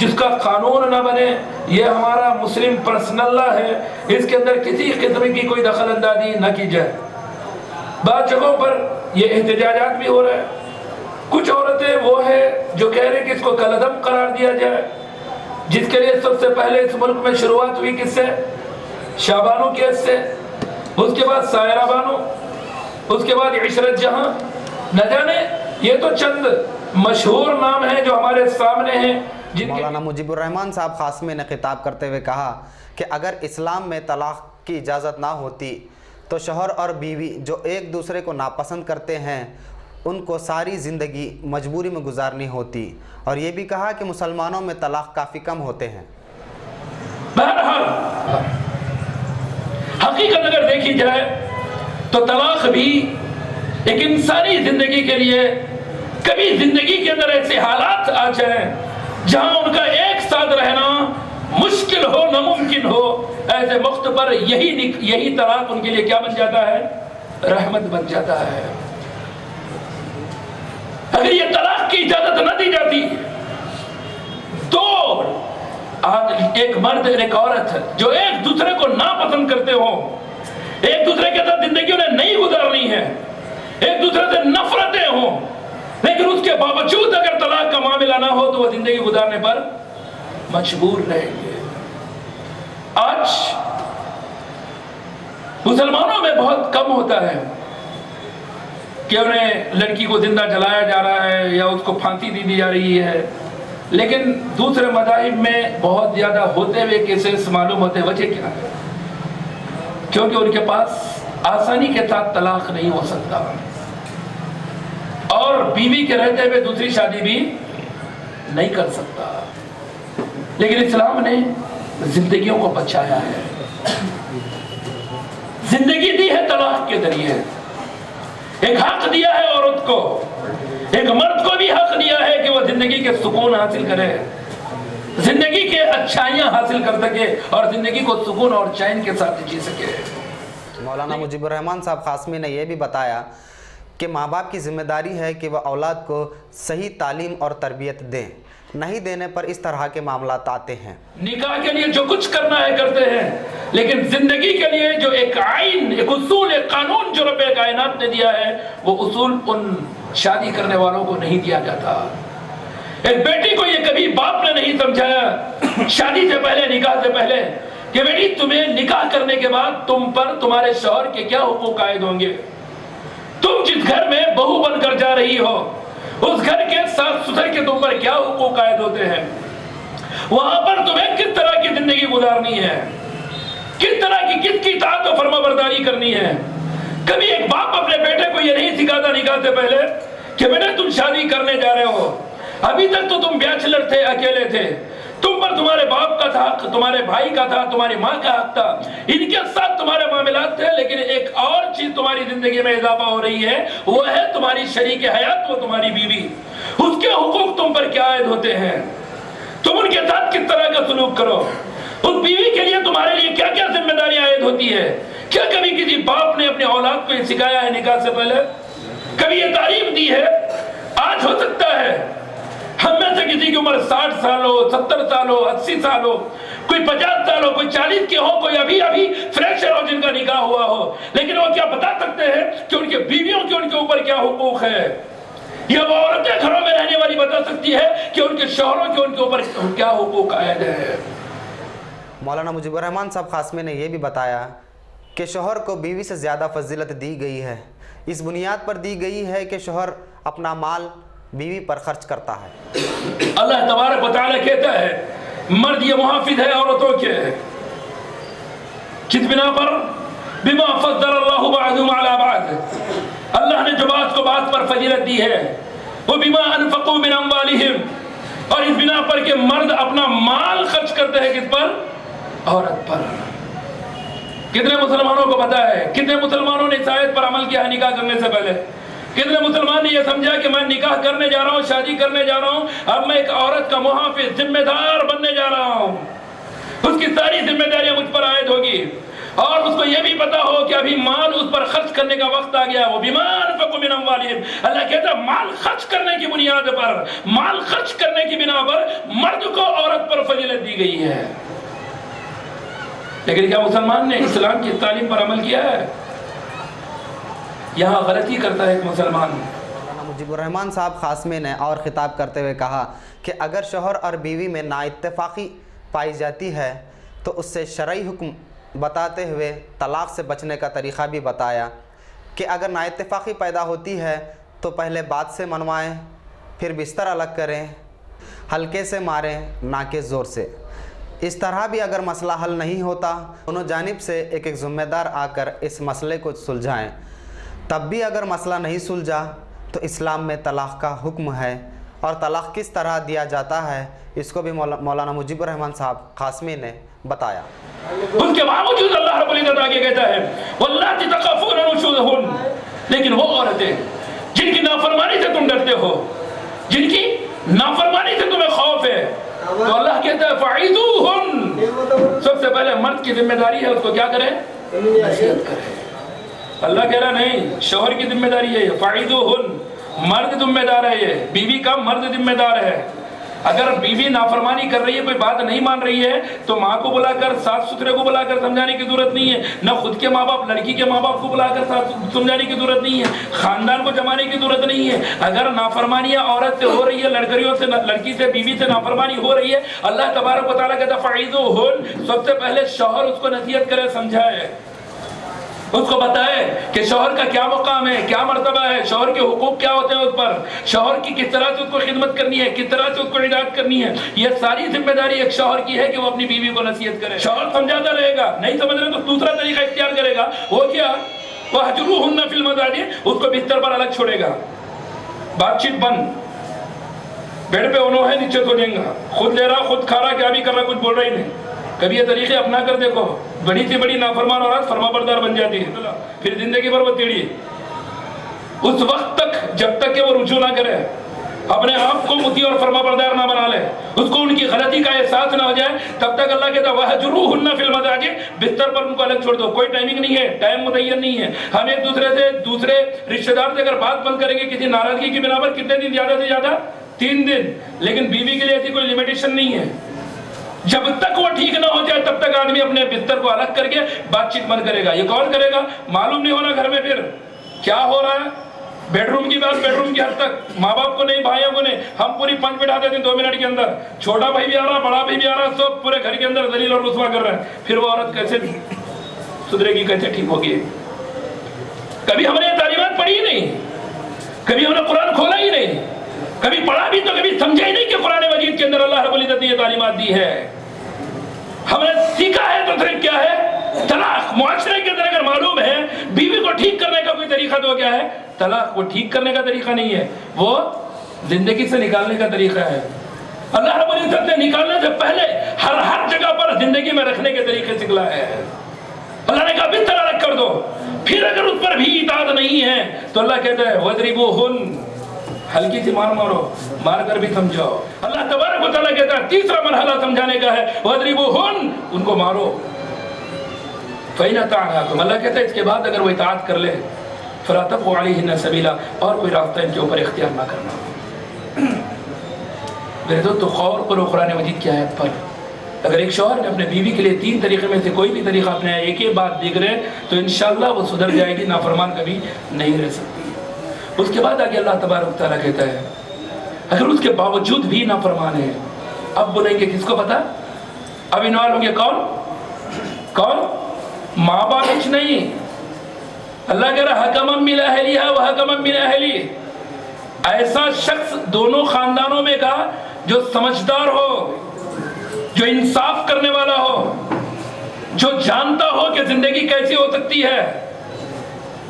جس کا قانون نہ بنے، یہ ہمارا مسلم پرسنل لا ہے، اس کے اندر کسی قسم کی کوئی دخل اندازی نہ کی جائے۔ بعض جگہوں پر یہ احتجاجات بھی ہو رہے ہیں، کچھ عورتیں وہ ہیں جو کہہ رہے ہیں کہ اس کو کالعدم قرار دیا جائے، جس کے لیے سب سے پہلے اس ملک میں شروعات ہوئی کس سے؟ شاہ بانو کیس سے، اس کے بعد سائرہ بانو، اس کے بعد عشرت جہاں۔ نہ جانے یہ تو چند مشہور نام ہیں جو ہمارے سامنے ہیں جن کے مولانا مجیب الرحمان صاحب خاصمی نے خطاب کرتے ہوئے کہا کہ اگر اسلام میں طلاق کی اجازت نہ ہوتی تو شوہر اور بیوی جو ایک دوسرے کو ناپسند کرتے ہیں ان کو ساری زندگی مجبوری میں گزارنی ہوتی، اور یہ بھی کہا کہ مسلمانوں میں طلاق کافی کم ہوتے ہیں۔ بہرحال حقیقت اگر دیکھی جائے تو طلاق بھی ایک انسانی زندگی کے لیے، کبھی زندگی کے اندر ایسے حالات آ جائیں جہاں ان کا ایک ساتھ رہنا مشکل ہو، ناممکن ہو، ایسے وقت پر یہی طلاق ان کے لیے کیا بن جاتا ہے؟ رحمت بن جاتا ہے۔ اگر یہ طلاق کی اجازت نہ دی جاتی تو ایک مرد اور ایک عورت جو ایک دوسرے کو ناپسند کرتے ہوں، ایک دوسرے کے ساتھ زندگی انہیں نہیں گزارنی ہے، ایک دوسرے سے نفرتیں ہوں، لیکن اس کے باوجود اگر طلاق کا معاملہ نہ ہو تو وہ زندگی گزارنے پر مجبور رہیں گے۔ آج مسلمانوں میں بہت کم ہوتا ہے کہ انہیں لڑکی کو زندہ جلایا جا رہا ہے یا اس کو پھانسی دی جا رہی ہے، لیکن دوسرے مذاہب میں بہت زیادہ ہوتے ہوئے کیسز معلوم ہوتے۔ وجہ کیا ہے؟ کیونکہ ان کے پاس آسانی کے ساتھ طلاق نہیں ہو سکتا، اور بیوی کے رہتے ہوئے دوسری شادی بھی نہیں کر سکتا۔ لیکن اسلام نے زندگیوں کو بچایا ہے، زندگی دی ہے طلاق کے ذریعے، ایک حق دیا ہے عورت کو، ایک مرد کو بھی حق دیا ہے کہ وہ زندگی کے سکون حاصل کرے، زندگی کے اچھائیاں حاصل کر سکے اور زندگی کو سکون اور چین کے ساتھ جی سکے۔ مولانا مجیب الرحمان صاحب خاصمی نے یہ بھی بتایا کہ ماں باپ کی ذمہ داری ہے کہ وہ اولاد کو صحیح تعلیم اور تربیت دیں، نہیں دینے پر اس طرح کے معاملات آتے ہیں۔ نکاح کے لیے جو کچھ کرنا ہے کرتے ہیں، لیکن زندگی کے لیے جو ایک آئین، ایک اصول، ایک قانون جو رب کائنات نے دیا ہے، وہ اصول ان شادی کرنے والوں کو نہیں دیا جاتا۔ ایک بیٹی کو یہ کبھی باپ نے نہیں سمجھایا شادی سے پہلے، نکاح سے پہلے، کہ بیٹی تمہیں نکاح کرنے کے بعد تم پر تمہارے شوہر کے کیا حقوق عائد ہوں گے، تم جس گھر میں بہو بن کر جا رہی ہو اس گھر کے ساس سسر کے تم پر کیا حقوق عائد ہوتے ہیں، وہاں پر تمہیں کس طرح کی زندگی گزارنی ہے، کس طرح کی کس کی اطاعت و فرما برداری کرنی ہے۔ کبھی ایک باپ اپنے بیٹے کو یہ نہیں سکھاتا نکاح سے پہلے کہ بیٹے تم شادی کرنے جا رہے ہو، ابھی تک تو تم بیچلر تھے، اکیلے تھے، تم پر تمہارے باپ کا تھا حق، تمہارے بھائی کا تھا، تمہاری ماں کا حق تھا، ان کے ساتھ تمہارے معاملات تھے، لیکن ایک اور چیز تمہاری زندگی میں اضافہ ہو رہی ہے، وہ ہے تمہاری شریک حیات، وہ تمہاری بیوی، اس کے حقوق تم پر کیا عائد ہوتے ہیں، تم ان کے ساتھ کس طرح کا سلوک کرو، اس بیوی کے لیے تمہارے لیے کیا کیا ذمہ داری عائد ہوتی ہے۔ کیا کبھی کسی باپ نے اپنے اولاد کو یہ سکھایا ہے نکاح سے پہلے؟ کبھی یہ تعلیم دی ہے؟ آج ہو سکتا ہے ہم میں سے کسی کی عمر 60 سال ہو، 70 سال ہو، 80 سال ہو، کوئی 50 سال ہو، کوئی 40 کے ہو، کوئی ابھی فریشر ہو جن کا نکاح ہوا ہو، لیکن وہ کیا بتا سکتے ہیں کہ ان کے بیویوں کے ان کے اوپر کیا حقوق ہے، یا وہ عورتیں گھروں میں رہنے والی بتا سکتی ہے کہ ان کے شوہروں کے ان کے اوپر کیا حقوق عائد ہے۔ مولانا مجیب الرحمان صاحب خاصمی نے یہ بھی بتایا کہ شوہر کو بیوی سے زیادہ فضیلت دی گئی ہے، اس بنیاد پر دی گئی ہے کہ شوہر اپنا مال بیوی پر خرچ کرتا ہے۔ اللہ تبارک و تعالیٰ کہتا ہے مرد یہ محافظ ہے عورتوں کے، کس بنا پر؟ بما فضل اللہ بعضهم علی بعض، اللہ نے جو بات کو بات پر فضیلت دی ہے، وہ بما انفقوا من اموالہم، اور اس بنا پر کہ مرد اپنا مال خرچ کرتے ہیں کس پر؟ عورت پر۔ کتنے مسلمانوں کو پتا ہے، کتنے مسلمانوں نے اس آیت پر عمل کیا ہے نکاح کرنے سے پہلے؟ کتنے مسلمان نے یہ سمجھا کہ میں نکاح کرنے جا رہا ہوں، شادی کرنے جا رہا ہوں، اب میں ایک عورت کا محافظ، ذمہ دار بننے جا رہا ہوں، اس کی ساری ذمہ داریاں مجھ پر عائد ہوگی، اور اس کو یہ بھی پتا ہو کہ ابھی مال اس پر خرچ کرنے کا وقت آ گیا. وہ بما انفقوا من اموالہم, اللہ کہتا ہے مال خرچ کرنے کی بنیاد پر, مال خرچ کرنے کی بنا پر مرد کو عورت پر فضیلت دی گئی ہے. لیکن کیا مسلمان نے اسلام کی تعلیم پر عمل کیا ہے؟ یہاں غلطی کرتا ہے ایک مسلمان. مجیب الرحمان صاحب خاصمی نے اور خطاب کرتے ہوئے کہا کہ اگر شوہر اور بیوی میں نااتفاقی پائی جاتی ہے تو اس سے شرعی حکم بتاتے ہوئے طلاق سے بچنے کا طریقہ بھی بتایا کہ اگر نااتفاقی پیدا ہوتی ہے تو پہلے بات سے منوائیں, پھر بستر الگ کریں, ہلکے سے ماریں نہ کہ زور سے. اس طرح بھی اگر مسئلہ حل نہیں ہوتا دونوں جانب سے ایک ایک ذمہ دار آ کر اس مسئلے کو سلجھائیں. تب بھی اگر مسئلہ نہیں سلجھا تو اسلام میں طلاق کا حکم ہے, اور طلاق کس طرح دیا جاتا ہے اس کو بھی مولانا مجیب الرحمان صاحب قاسمی نے بتایا. ان کے باوجود اللہ رب العزت آگے کہتا ہے واللاتی تخافون نشوزہن, لیکن وہ عورتیں جن کی نافرمانی سے تم ڈرتے ہو, جن کی نافرمانی سے تمہیں خوف ہے, تو اللہ کہتا ہے فعیذوہن, سب سے پہلے مرد کی ذمہ داری ہے اس کو کیا کرے, نصیحت کرے. اللہ کہہ رہا نہیں, شوہر کی ذمہ داری ہے فعیذوہن, مرد ذمہ دار ہے, یہ بیوی کا مرد ذمہ دار ہے. اگر بیوی نافرمانی کر رہی ہے, کوئی بات نہیں مان رہی ہے, تو ماں کو بلا کر ساس سسرے کو بلا کر سمجھانے کی ضرورت نہیں ہے, نہ خود کے ماں باپ لڑکی کے ماں باپ کو بلا کر سمجھانے کی ضرورت نہیں ہے, خاندان کو جمانے کی ضرورت نہیں ہے. اگر نافرمانیاں عورت سے ہو رہی ہے, لڑکیوں سے, لڑکی سے, بیوی سے نافرمانی ہو رہی ہے, اللہ تبارک و تعالیٰ کہتا ہے فعیذوہن, سب سے پہلے شوہر اس کو نصیحت کرے, سمجھائے, اس کو بتائے کہ شوہر کا کیا مقام ہے, کیا مرتبہ ہے, شوہر کے حقوق کیا ہوتے ہیں اس پر, شوہر کی کس طرح سے اس کو خدمت کرنی ہے, کس طرح سے اس کو ہدایت کرنی ہے. یہ ساری ذمہ داری ایک شوہر کی ہے کہ وہ اپنی بیوی کو نصیحت کرے. شوہر سمجھاتا رہے گا, نہیں سمجھ رہے تو دوسرا طریقہ اختیار کرے گا. وہ کیا, وَاهْجُرُوهُنَّ فِي الْمَضَاجِعِ, اس کو بستر پر الگ چھوڑے گا, بات چیت بند, بیڈ پہ انہوں ہے نیچے سو دیں گا, خود لے رہا, خود کھا رہا, کیا بھی کر رہا, کچھ بول رہا ہی نہیں. کبھی یہ طریقے اپنا کر دیکھو, بڑی سے بڑی نافرمان عورت فرما بردار بن جاتی ہے, پھر زندگی بھر وہ تیڑی. اس وقت تک جب تک کہ وہ رجوع نہ کرے, اپنے آپ کو مطیع اور فرما بردار نہ بنا لے, اس کو ان کی غلطی کا احساس نہ ہو جائے, تب تک اللہ کہتا ہے وَاهْجُرُوهُنَّ فِي الْمَضَاجِعِ, بستر پر ان کو الگ چھوڑ دو. کوئی ٹائمنگ نہیں ہے, ٹائم متعین نہیں ہے. ہم ایک دوسرے سے, دوسرے رشتہ دار سے اگر بات بند کریں گے کسی ناراضگی کی بنا پر, کتنے دن, زیادہ سے زیادہ 3 دن, لیکن بیوی کے لیے ایسی کوئی لمیٹیشن نہیں ہے. جب تک وہ ٹھیک نہ ہو جائے تب تک آدمی اپنے بستر کو الگ کر کے بات چیت بند کرے گا. یہ کون کرے گا, معلوم نہیں ہونا گھر میں پھر کیا ہو رہا ہے. بیڈ روم کی بات بیڈ روم کی حد تک, ماں باپ کو نہیں, بھائیوں کو نہیں, ہم پوری پنچ بٹھا دیتے ہیں 2 منٹ کے اندر, چھوٹا بھائی بھی آ رہا, بڑا بھائی بھی آ رہا, سب پورے گھر کے اندر ذلیل اور رسوا کر رہے ہیں. پھر وہ عورت کیسے سدھرے گی, کیسے ٹھیک ہوگی؟ کبھی ہم نے یہ تعلیمات پڑھی ہی نہیں, کبھی ہم نے قرآن کھولا ہی نہیں, کبھی پڑھا بھی تو کبھی سمجھا ہی نہیں کہ قرآن مجید کے اندر اللہ رب العزت نے یہ تعلیمات دی ہے. ہم نے سیکھا ہے تو صرف کیا ہے, طلاق. معاشرے کے اندر اگر معلوم ہے بیوی کو ٹھیک کرنے کا کوئی طریقہ تو کیا ہے, طلاق. وہ ٹھیک کرنے کا طریقہ نہیں ہے, وہ زندگی سے نکالنے کا طریقہ ہے. اللہ رب العزت نے نکالنے سے پہلے ہر جگہ پر زندگی میں رکھنے کے طریقے سکھلا ہے. اللہ نے کہا بستر الگ کر دو. پھر اگر اس پر بھی اطاعت نہیں ہے تو اللہ کہتا ہے وَاضْرِبُوهُنَّ, ہلکی سی مار مارو, مار کر بھی سمجھاؤ. اللہ تبارک و تعالیٰ کہتا ہے تیسرا مرحلہ سمجھانے کا ہے وَاضْرِبُوهُنَّ, ان کو مارو. فَإِنْ أَطَعْنَاكُمْ, اللہ کہتا ہے اس کے بعد اگر وہ اطاعت کر لے فَلَا تَبْغُوا عَلَيْهِنَّ سَبِيلًا, اور کوئی راستہ ان کے اوپر اختیار نہ کرنا. میرے دوستو, غور کرو قرآن مجید کی آیت پر. اگر ایک شوہر نے اپنے بیوی کے لیے 3 طریقے میں سے کوئی بھی طریقہ اپنے ایک ہی بات دیکھ رہے تو انشاءاللہ وہ سدھر جائے گی, نافرمان کبھی نہیں رہ سکتی. اس کے بعد آگے اللہ تبارک تعالیٰ کہتا ہے اگر اس کے باوجود بھی نافرمان ہے, اب بولیں گے کس کو پتا, اب انوالو ہوں گے کون, ماں باپ کچھ نہیں. اللہ کہہ رہا حکمم من اہلیہا و حکمم من اہلی, ایسا شخص دونوں خاندانوں میں کا جو سمجھدار ہو, جو انصاف کرنے والا ہو, جو جانتا ہو کہ زندگی کیسی ہو سکتی ہے.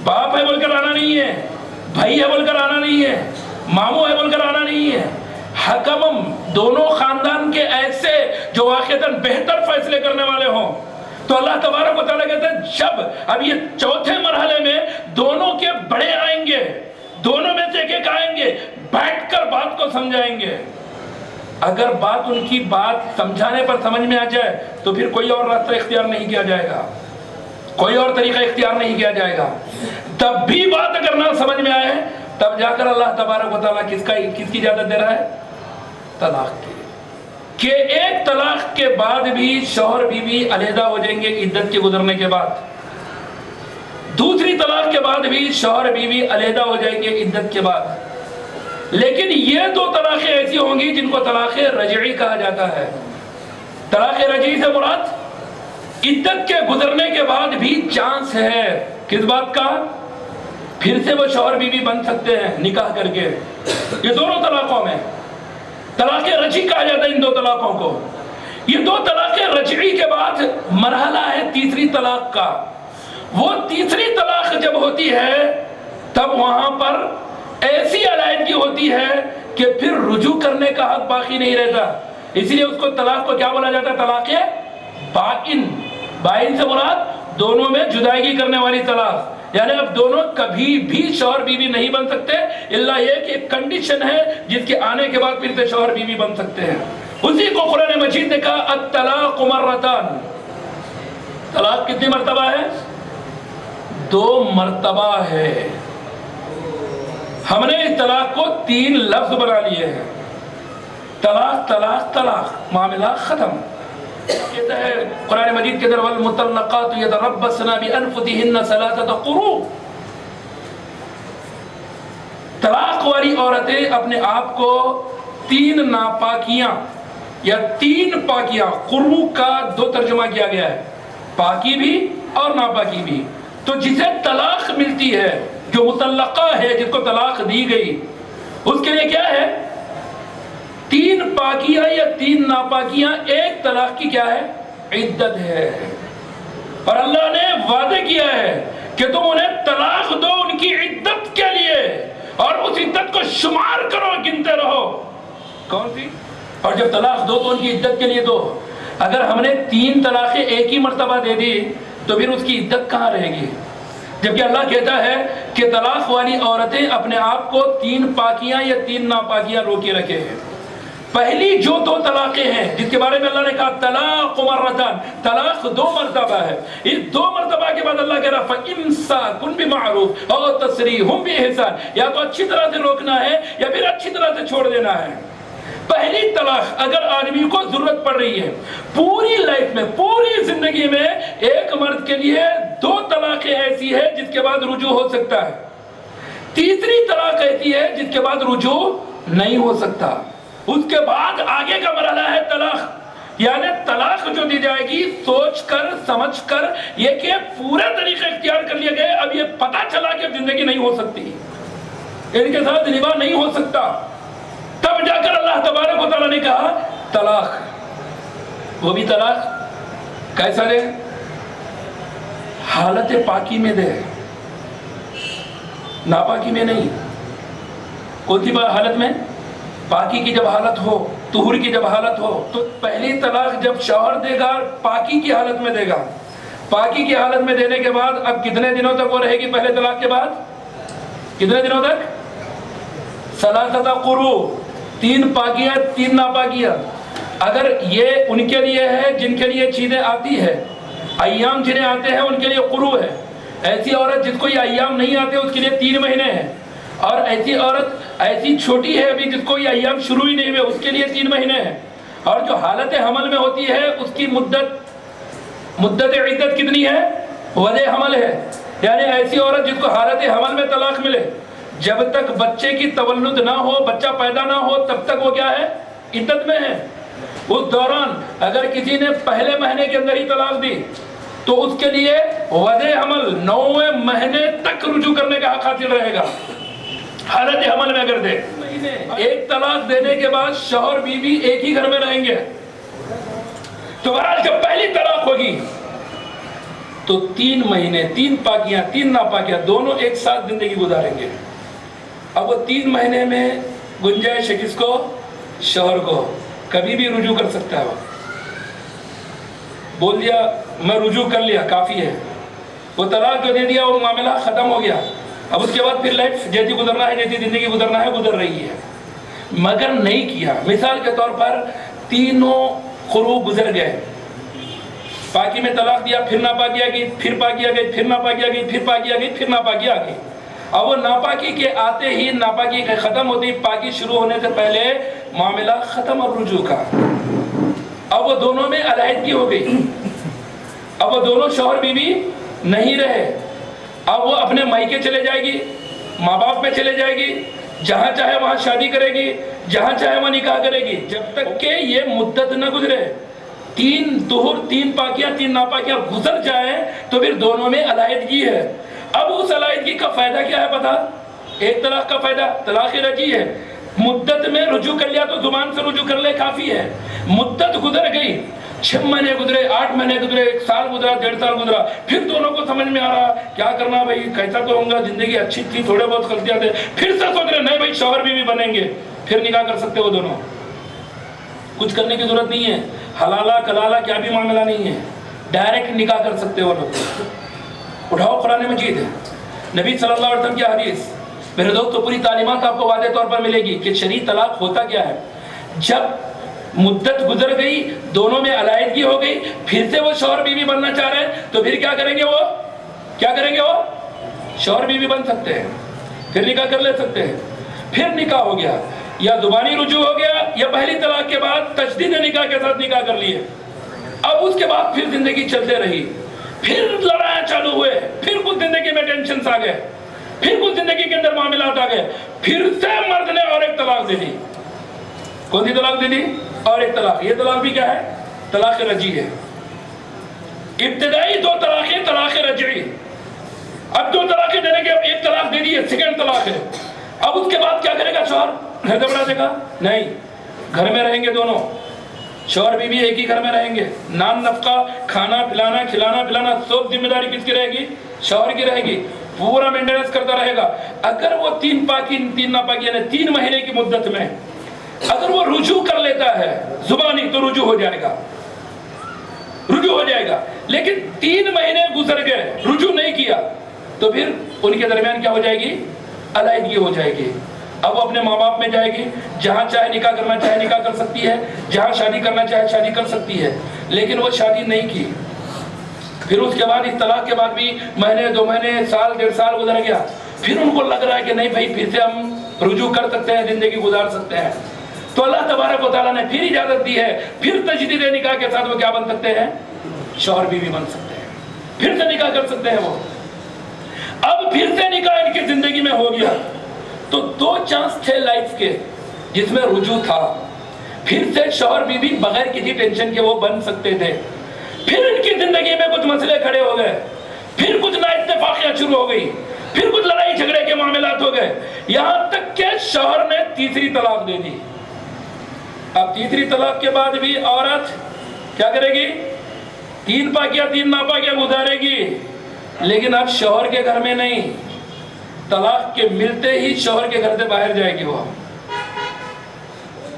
باپ ہے بول کر آنا نہیں ہے, بھائی ہے بول کر آنا نہیں ہے, ماموں ہے بول کر آنا نہیں ہے. حکمم, دونوں خاندان کے ایسے جو واقعتاً بہتر فیصلے کرنے والے ہوں. تو اللہ تبارک و تعالیٰ کہتے ہیں جب اب یہ چوتھے مرحلے میں دونوں کے بڑے آئیں گے, دونوں میں سے ایک آئیں گے, بیٹھ کر بات کو سمجھائیں گے. اگر بات ان کی بات سمجھانے پر سمجھ میں آ جائے تو پھر کوئی اور راستہ اختیار نہیں کیا جائے گا. کوئی اور طریقہ اختیار نہیں کیا جائے گا. تب بھی بات اگر نہ سمجھ میں آئے تب جا کر اللہ تبارک و تعالیٰ کس کی اجازت دے رہا ہے؟ طلاق کی. کہ ایک طلاق کے بعد بھی شوہر بیوی علیحدہ ہو جائیں گے عدت کے گزرنے کے بعد. دوسری طلاق کے بعد بھی شوہر بیوی علیحدہ ہو جائیں گے عدت کے بعد. لیکن یہ دو طلاقیں ایسی ہوں گی جن کو طلاق رجعی کہا جاتا ہے. طلاق رجعی سے مراد عدت کے گزرنے کے بعد بھی چانس ہے کس بات کا؟ پھر سے وہ شوہر بیوی بن سکتے ہیں نکاح کر کے. یہ دونوں طلاقوں میں طلاق رجعی کہا جاتا ہے ان دو طلاقوں کو. یہ دو طلاق رجعی کے بعد مرحلہ ہے تیسری طلاق کا. وہ تیسری طلاق جب ہوتی ہے تب وہاں پر ایسی علیحدگی ہوتی ہے کہ پھر رجوع کرنے کا حق باقی نہیں رہتا. اس لیے اس کو طلاق کو کیا بولا جاتا ہے؟ طلاق بائن. بائن سے مراد دونوں میں جدائیگی کرنے والی طلاق. یعنی اب دونوں کبھی بھی شوہر بیوی نہیں بن سکتے الا یہ کہ ایک کنڈیشن ہے جس کے آنے کے بعد پھر سے شوہر بیوی بن سکتے ہیں. اسی کو قرآن مجید نے کہا الطلاق مرتان. طلاق کتنی مرتبہ ہے؟ 2 مرتبہ ہے. ہم نے اس طلاق کو 3 لفظ بنا لیے ہیں. طلاق طلاق طلاق معاملہ ختم. کہتا ہے قرآن مجید کے اندر والمطلقات یتربصن بانفسہن 3 قروء. طلاق والی عورتیں اپنے آپ کو 3 ناپاکیاں یا 3 پاکیاں، قروء کا 2 ترجمہ کیا گیا ہے، پاکی بھی اور ناپاکی بھی. تو جسے طلاق ملتی ہے جو مطلقہ ہے جس کو طلاق دی گئی اس کے لیے کیا ہے؟ 3 پاکیاں یا 3 ناپاکیاں. ایک طلاق کی کیا ہے؟ عدت ہے. اور اللہ نے وعدے کیا ہے کہ تم انہیں طلاق دو ان کی عدت کے لیے اور اس عدت کو شمار کرو، گنتے رہو. کون سی؟ اور جب طلاق دو تو ان کی عدت کے لیے دو. اگر ہم نے 3 طلاقیں ایک ہی مرتبہ دے دی تو پھر اس کی عدت کہاں رہے گی؟ جبکہ اللہ کہتا ہے کہ طلاق والی عورتیں اپنے آپ کو 3 پاکیاں یا 3 ناپاکیاں روکے رکھے ہیں. پہلی جو 2 طلاقیں ہیں جس کے بارے میں اللہ نے کہا طلاق مرتان، طلاق 2 مرتبہ ہے. اس 2 مرتبہ کے بعد اللہ کہہ رہا فَإِمْسَاكٌ بِمَعْرُوفٍ أَوْ تَسْرِيحٌ بِإِحْسَانٍ. یا تو اچھی طرح سے روکنا ہے یا پھر اچھی طرح سے چھوڑ دینا ہے. پہلی طلاق اگر آدمی کو ضرورت پڑ رہی ہے پوری لائف میں، پوری زندگی میں، ایک مرد کے لیے 2 طلاقیں ایسی ہے جس کے بعد رجوع ہو سکتا ہے. تیسری طلاق ایسی ہے جس کے بعد رجوع نہیں ہو سکتا. اس کے بعد آگے کا مرحلہ ہے طلاق. یعنی طلاق جو دی جائے گی سوچ کر سمجھ کر، یہ کہ پورے طریقے اختیار کر لیے گئے، اب یہ پتہ چلا کہ زندگی نہیں ہو سکتی، ان کے ساتھ نباہ نہیں ہو سکتا. تب جا کر اللہ تبارک و تعالیٰ نے کہا طلاق. وہ بھی طلاق کیسا دے؟ حالت پاکی میں دے، ناپاکی میں نہیں. کون سی حالت میں؟ پاکی کی جب حالت ہو، طہور کی جب حالت ہو. تو پہلی طلاق جب شوہر دے گا پاکی کی حالت میں دے گا. پاکی کی حالت میں دینے کے بعد اب کتنے دنوں تک وہ رہے گی؟ پہلے طلاق کے بعد کتنے دنوں تک؟ 3 قروء، 3 پاکیاں 3 ناپاکیاں. اگر یہ ان کے لیے ہے جن کے لیے چیزیں آتی ہے، ایام جنہیں آتے ہیں ان کے لیے قروء ہے. ایسی عورت جس کو یہ ایام نہیں آتے اس کے لیے 3 مہینے ہیں. اور ایسی عورت ایسی چھوٹی ہے ابھی جس کو یہ ایام شروع ہی نہیں ہوئے اس کے لیے 3 مہینے ہیں. اور جو حالت حمل میں ہوتی ہے اس کی مدت عدت کتنی ہے؟ وضع حمل ہے. یعنی ایسی عورت جس کو حالت حمل میں طلاق ملے، جب تک بچے کی تولد نہ ہو، بچہ پیدا نہ ہو، تب تک وہ کیا ہے؟ عدت میں ہے. اس دوران اگر کسی نے پہلے مہینے کے اندر ہی طلاق دی تو اس کے لیے وضع حمل 9ویں مہینے تک رجوع کرنے کا حق حاصل رہے گا. حالت حمل میں اگر دے. ایک طلاق دینے کے بعد شوہر بیوی ایک ہی گھر میں رہیں گے. تو بہرحال جب پہلی طلاق ہوگی تو 3 مہینے 3 پاکیاں 3 ناپاکیاں دونوں ایک ساتھ زندگی گزاریں گے. اب وہ 3 مہینے میں گنجائش ہے کس کو؟ شوہر کو. کبھی بھی رجوع کر سکتا ہے. وہ بول دیا میں رجوع کر لیا کافی ہے، وہ طلاق جو دے دیا وہ معاملہ ختم ہو گیا. اب اس کے بعد پھر لائف جیسی گزرنا ہے، جیسی زندگی گزرنا ہے گزر رہی ہے. مگر نہیں کیا. مثال کے طور پر 3 قروء گزر گئے، پاکی میں طلاق دیا، پھر ناپاکی آ گئی، پھر پاکی آ گئی، پھر ناپاکی آ گئی، پھر پاکی آ گئی، پھر ناپاکی آ گئی. اب وہ ناپاکی کے آتے ہی ناپاکی ختم ہوتی، پاکی شروع ہونے سے پہلے معاملہ ختم اور رجوع کا. اب وہ دونوں میں علیحدگی ہو گئی. اب وہ دونوں شوہر بیوی نہیں رہے. اب وہ اپنے مائکے چلے جائے گی، ماں باپ میں چلے جائے گی، جہاں چاہے وہاں شادی کرے گی، جہاں چاہے وہاں نکاح کرے گی، جب تک کہ یہ مدت نہ گزرے. 3 طہر، 3 پاکیاں، 3 ناپاکیاں گزر جائیں تو پھر دونوں میں علیحدگی ہے. اب اس علیحدگی کا فائدہ کیا ہے پتا؟ ایک طلاق کا فائدہ طلاق رجعی ہے. مدت میں رجوع کر لیا تو زبان سے رجوع کر لے کافی ہے. مدت گزر گئی، 6 مہینے گزرے، 8 مہینے گزرے، 1 سال گزرا، 1.5 سال گزرا، پھر دونوں کو سمجھ میں آ رہا کیا کرنا بھائی، کیسا تو ہوں گا، زندگی اچھی تھی، تھوڑے بہت غلطیاں تھے، پھر سے سوچ رہے نہیں بھائی شوہر بیوی بنیں گے، پھر نکاح کر سکتے وہ دونوں. کچھ کرنے کی ضرورت نہیں ہے، حلالہ کلالہ کیا بھی معاملہ نہیں ہے، ڈائریکٹ نکاح کر سکتے وہ لوگ. اٹھاؤ قرآن مجید ہے، نبی صلی اللہ علیہ وسلم کی حدیث. میرے دوست تو پوری تعلیمات آپ کو واضح طور پر ملے گی کہ شرعی طلاق ہوتا کیا ہے. جب مدت گزر گئی، دونوں میں علیحدگی ہو گئی، پھر سے وہ شوہر بیوی بننا چاہ رہے ہیں تو پھر کیا کریں گے؟ وہ کیا کریں گے؟ وہ شوہر بیوی بن سکتے ہیں، پھر نکاح کر لے سکتے ہیں. پھر نکاح ہو گیا، یا زبانی رجوع ہو گیا، یا پہلی طلاق کے بعد تجدید نکاح کے ساتھ نکاح کر لیے. اب اس کے بعد پھر زندگی چلتے رہی، پھر لڑائیاں چالو ہوئے، پھر کچھ زندگی میں ٹینشنز آ گئے، پھر کچھ زندگی کے اندر معاملات آ گئے، پھر سے مرد نے اور ایک طلاق دے دی. کون سی طلاق دے دی؟ اور ایک طلاق. یہ طلاق بھی کیا ہے؟ طلاق رجعی ہے. ابتدائی 2 طلاقیں طلاق رجعی. اب 2 طلاقیں دینے کے، اب ایک طلاق دے دی ہے، سیکنڈ طلاق ہے. اب اس کے بعد کیا کرے گا شوہر؟ گھر سے بڑھا دے گا؟ نہیں، گھر میں رہیں گے دونوں، شوہر بیوی ایک ہی گھر میں رہیں گے. نان نفقہ، کھانا پلانا، کھلانا پلانا، سب ذمہ داری کس کی رہے گی؟ شوہر کی رہے گی. پورا مینٹیننس کرتا رہے گا. اگر وہ 3 پاکی، 3 ناپاکی یعنی 3 مہینے کی مدت میں اگر وہ رجوع کر لیتا ہے زبانی تو رجوع ہو جائے گا، رجوع ہو جائے گا. لیکن 3 مہینے گزر گئے، رجوع نہیں کیا تو پھر ان کے درمیان کیا ہو جائے گی؟ علیحدگی ہو جائے گی. اب وہ اپنے ماں باپ میں جائے گی، جہاں چاہے نکاح کرنا چاہے نکاح کر سکتی ہے، جہاں شادی کرنا چاہے شادی کر سکتی ہے. لیکن وہ شادی نہیں کی. پھر اس کے بعد اس طلاق کے بعد بھی مہینے 2 مہینے، سال 1.5 سال گزر گیا، پھر ان کو لگ رہا ہے کہ نہیں بھائی پھر سے ہم رجوع کر سکتے ہیں، زندگی گزار سکتے ہیں. تو اللہ تبارک و تعالیٰ نے پھر اجازت دی ہے، پھر تجدید نکاح کے ساتھ وہ کیا بن سکتے ہیں؟ شوہر بیوی بن سکتے ہیں، پھر سے نکاح کر سکتے ہیں وہ. اب پھر سے نکاح ان کی زندگی میں ہو گیا تو 2 چانس تھے لائف کے جس میں رجوع تھا. پھر سے شوہر بیوی بغیر کسی ٹینشن کے وہ بن سکتے تھے. پھر ان کی زندگی میں کچھ مسئلے کھڑے ہو گئے، پھر کچھ نا اتفاقیاں شروع ہو گئی، پھر کچھ لڑائی جھگڑے کے معاملات ہو گئے، یہاں تک کہ شوہر نے تیسری طلاق دے دی. اب تیسری طلاق کے بعد بھی عورت کیا کرے گی؟ 3 پاکیاں 3 ناپاکیاں گزارے گی، لیکن اب شوہر کے گھر میں نہیں. طلاق کے ملتے ہی شوہر کے گھر سے باہر جائے گی وہ.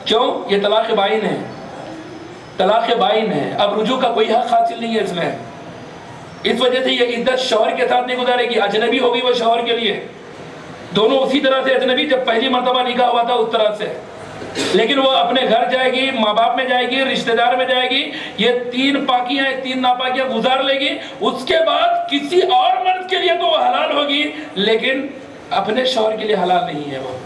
کیوں؟ یہ طلاق بائن ہے، طلاق بائن ہے. اب رجوع کا کوئی حق حاصل نہیں ہے اس میں. اس وجہ سے یہ عدت شوہر کے ساتھ نہیں گزارے گی، اجنبی ہوگی وہ شوہر کے لیے. دونوں اسی طرح سے اجنبی جب پہلی مرتبہ نکاح ہوا تھا اس طرح سے. لیکن وہ اپنے گھر جائے گی، ماں باپ میں جائے گی، رشتہ دار میں جائے گی، یہ 3 پاکیاں 3 ناپاکیاں گزار لے گی. اس کے بعد کسی اور مرد کے لیے تو وہ حلال ہوگی، لیکن اپنے شوہر کے لیے حلال نہیں ہے وہ.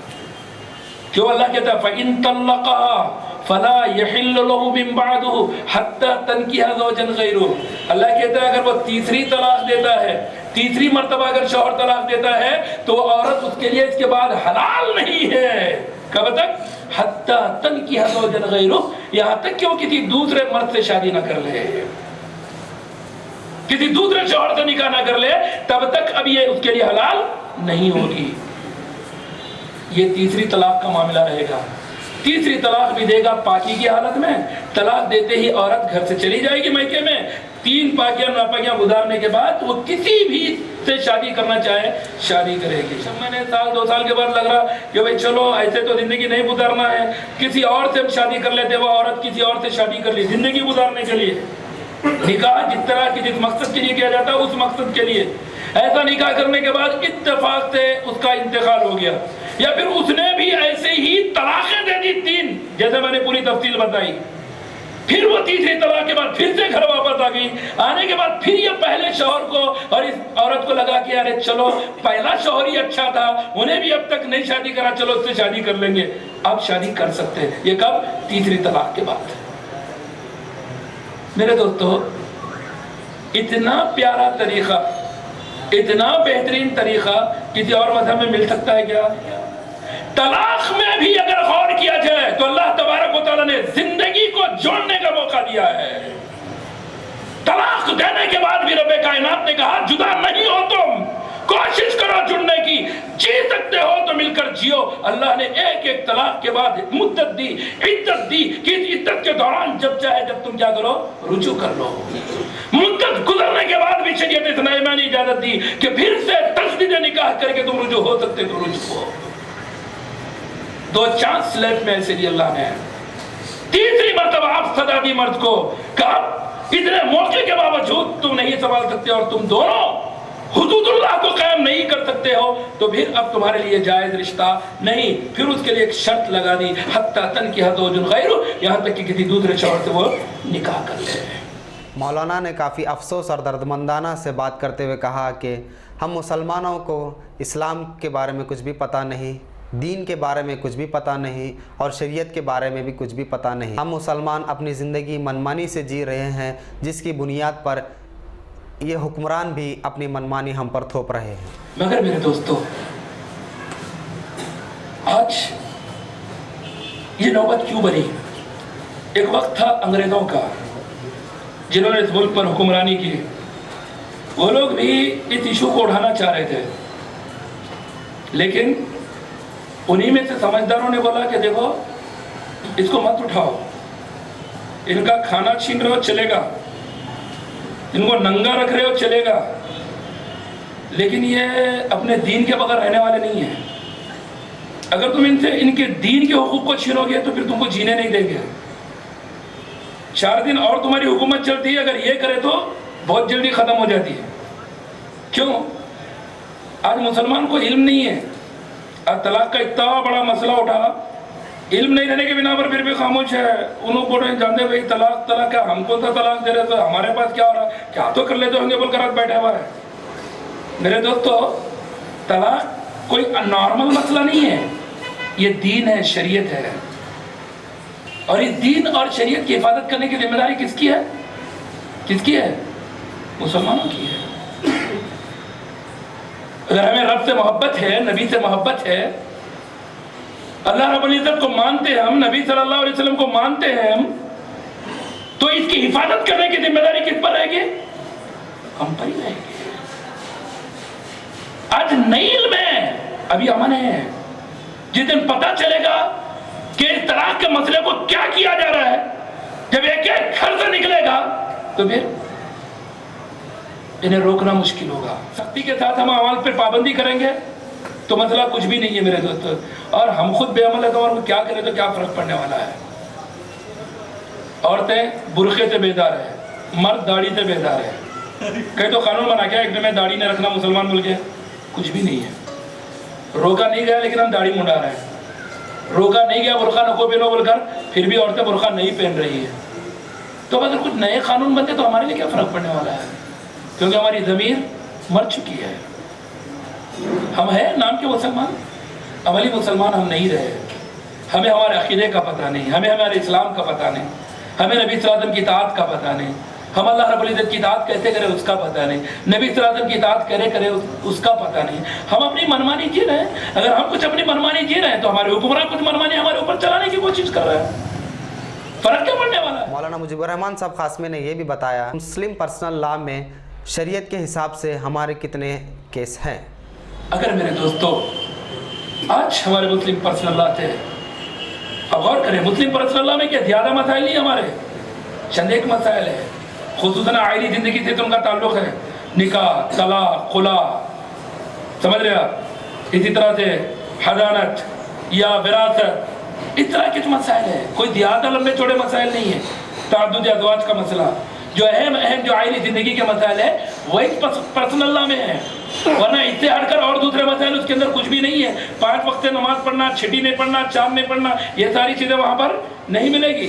کیوں؟ اللہ کہتا ہے فَإِن طَلَّقَهَا فَلَا يَحِلُّ لَهُ مِن بَعْدُهُ حَتَّى تَنكِحَ زَوْجًا غَيْرَهُ. اللہ کہتا ہے اگر وہ تیسری طلاق دیتا ہے، تیسری مرتبہ اگر شوہر طلاق دیتا ہے تو عورت اس کے لیے اس کے بعد حلال نہیں ہے. کب تک؟ حَتَّى تَنكِحَ زَوْجًا غَيْرَهُ، یہاں تک کہ وہ کسی دوسرے مرد سے شادی نہ کر لے، کسی دوسرے شوہر سے نکاح نہ کر لے، تب تک اب یہ اس کے لیے حلال نہیں ہوگی. یہ تیسری طلاق کا معاملہ رہے گا. تیسری طلاق بھی دے گا پاکی کی حالت میں. طلاق دیتے ہی عورت گھر سے چلی جائے گی میکے میں. 3 پاکیاں ناپاکیاں گزارنے کے بعد وہ کسی بھی سے شادی کرنا چاہے شادی کرے گی. میں نے سال 2 سال کے بعد لگ رہا کہ بھائی چلو ایسے تو زندگی نہیں گزارنا ہے، کسی اور سے شادی کر لیتے. وہ عورت کسی اور سے شادی کر لی زندگی گزارنے کے لیے. نکاح جس طرح کی جس مقصد کے لیے کیا جاتا ہے اس مقصد کے لیے. ایسا نکاح کرنے کے بعد اتفاق سے اس کا انتقال ہو گیا، یا پھر اس نے بھی ایسے ہی طلاقیں دے دی 3، جیسے میں نے پوری تفصیل بتائی. پھر وہ تیسری طلاق کے بعد پھر سے گھر واپس آ گئی. آنے کے بعد پھر یہ پہلے شوہر کو اور اس عورت کو لگا کہ ارے چلو پہلا شوہر ہی اچھا تھا, انہیں بھی اب تک نہیں شادی کرا, چلو اس سے شادی کر لیں گے. اب شادی کر سکتے ہیں. یہ کب؟ تیسری طلاق کے بعد. میرے دوستو, اتنا پیارا طریقہ, اتنا بہترین طریقہ کسی اور مذہب میں مل سکتا ہے کیا؟ طلاق میں بھی اگر غور کیا جائے تو اللہ تبارک و تعالیٰ نے زندگی کو جوڑنے کا موقع دیا ہے. طلاق دینے کے بعد بھی رب کائنات نے کہا جدا نہیں ہو تم, کوشش کرو جڑنے کی, جی سکتے ہو تو مل کر جیو. اللہ نے ایک ایک طلاق کے بعد مدت دی, عدت دی کہ اس عدت کے دوران جب چاہے جب تم کیا کرو, رجوع کر لو. مدت گزرنے کے بعد بھی شریعت اسلامیہ نے اجازت دی کہ پھر سے تجدید نکاح کر کے تم رجوع ہو سکتے تو رجوع ہو. 2 چانس لائف میں ایسے دی اللہ نے. تیسری مرتبہ آپ سزا دی مرد کو, کہا اتنے موقع کے باوجود تم نہیں سنبھال سکتے اور تم دونوں حدود اللہ کو قائم نہیں کر سکتے ہو, تو پھر اب تمہارے لیے جائز رشتہ نہیں. پھر اس کے لیے ایک شرط لگا دی, حتی تنکح زوج غیرہ, یہاں تک کہ کسی دوسرے شوہر سے وہ نکاح کر لے. مولانا نے کافی افسوس اور دردمندانہ سے بات کرتے ہوئے کہا کہ ہم مسلمانوں کو اسلام کے بارے میں کچھ بھی پتہ نہیں, دین کے بارے میں کچھ بھی پتہ نہیں, اور شریعت کے بارے میں بھی کچھ بھی پتہ نہیں. ہم مسلمان اپنی زندگی منمانی سے جی رہے ہیں, جس کی بنیاد پر یہ حکمران بھی اپنی منمانی ہم پر تھوپ رہے ہیں. مگر میرے دوستو, آج یہ نوبت کیوں بنی؟ ایک وقت تھا انگریزوں کا جنہوں نے اس ملک پر حکمرانی کی. وہ لوگ بھی اس ایشو کو اٹھانا چاہ رہے تھے, لیکن انہی میں سے سمجھداروں نے بولا کہ دیکھو اس کو مت اٹھاؤ, ان کا کھانا چھین رہے ہو چلے گا, ان کو ننگا رکھ رہے ہو چلے گا, لیکن یہ اپنے دین کے بغیر رہنے والے نہیں ہیں. اگر تم ان سے ان کے دین کے حقوق کو چھینو گے تو پھر تم کو جینے نہیں دیں گے. 4 دن اور تمہاری حکومت چلتی ہے, اگر یہ کرے تو بہت جلدی ختم ہو جاتی ہے. کیوں؟ آج مسلمان کو علم نہیں ہے. آج طلاق کا اتنا بڑا مسئلہ اٹھا, علم نہیں رہنے کے بنا پر پھر بھی خاموش ہے. انہوں کو نہیں جانتے بھائی طلاق طلاق کیا, ہم کو تو طلاق دے رہے تھے, ہمارے پاس کیا ہو رہا, کیا تو کر لیتے ہوں گے بول کر آج بیٹھا ہوا ہے. میرے دوستو, طلاق کوئی نارمل مسئلہ نہیں ہے, یہ دین ہے, شریعت ہے, اور اس دین اور شریعت کی حفاظت کرنے کی ذمہ داری کس کی ہے؟ کس کی ہے؟ مسلمانوں کی ہے. اگر ہمیں رب سے محبت ہے, نبی سے محبت ہے, اللہ رب العزت کو مانتے ہیں ہم, نبی صلی اللہ علیہ وسلم کو مانتے ہیں ہم, تو اس کی حفاظت کرنے کی ذمہ داری کس پر رہے گی؟ ہم پر ہی رہے گی. آج نئی علم ہے, ابھی امن ہے. جس دن پتہ چلے گا کہ اس طلاق کے مسئلے کو کیا کیا جا رہا ہے, جب ایک ایک گھر سے نکلے گا تو پھر انہیں روکنا مشکل ہوگا. سختی کے ساتھ ہم اعمال پر پابندی کریں گے تو مسئلہ کچھ بھی نہیں ہے میرے دوستو. اور ہم خود بے عمل ہے تو اور کیا کریں تو کیا فرق پڑنے والا ہے. عورتیں برقعے سے بیدار ہے, مرد داڑھی سے بیدار ہے. کہیں تو قانون بنا کے ایک دن میں داڑھی نہیں رکھنا مسلمان مل گئے, کچھ بھی نہیں ہے. روکا نہیں گیا لیکن ہم داڑھی منڈا رہے ہیں. روکا نہیں گیا برقع نکو پہنو بول کر, پھر بھی عورتیں برقع نہیں پہن رہی ہے. تو اگر کچھ نئے قانون بنتے تو ہمارے لیے کیا فرق پڑنے والا ہے, کیونکہ ہماری ضمیر مر چکی ہے. ہم ہیں نام کے مسلمان, عملی مسلمان ہم نہیں رہے. ہمیں ہمارے عقیدے کا پتہ نہیں, ہمیں ہمارے اسلام کا پتہ نہیں, ہمیں نبی صلی اللہ علیہ وسلم کی اطاعت کا پتہ نہیں, ہم اللہ رب العزت کی اطاعت کیسے کریں اس کا پتہ نہیں, نبی صلی اللہ علیہ وسلم کی اطاعت کرے اس کا پتہ نہیں. ہم اپنی منمانی جی رہے ہیں. اگر ہم کچھ اپنی منمانی جی رہے ہیں تو ہمارے حکمران کچھ منمانی ہمارے اوپر چلانے کی کوشش کر رہے ہیں. فرق کیا پڑنے والا ہے؟ مولانا مجیب الرحمان صاحب خاصمی نے یہ بھی بتایا مسلم پرسنل لا میں شریعت کے حساب سے ہمارے کتنے کیس ہیں. اگر میرے دوستو آج ہمارے مسلم پرسنل لا تھے, اب غور کریں مسلم پرسنل لا میں کیا زیادہ مسائل نہیں ہمارے, چند ایک مسائل ہے خصوصاً عائلی زندگی سے تو ان کا تعلق ہے, نکاح, طلاق, خلا, سمجھ رہے آپ, اسی طرح سے حضانت یا وراثت, اس طرح کے مسائل ہیں. کوئی زیادہ لمبے چوڑے مسائل نہیں ہیں. تعدد ازواج کا مسئلہ, جو اہم جو عائلی زندگی کے مسائل ہے وہ ایک پرسنل لا میں ہے, ورنہ اس سے ہٹ کر اور دوسرے مسائل اس کے اندر کچھ بھی نہیں ہے. 5 وقت نماز پڑھنا, چھٹی نہیں پڑھنا, چاند نہیں پڑھنا, یہ ساری چیزیں وہاں پر نہیں ملے گی.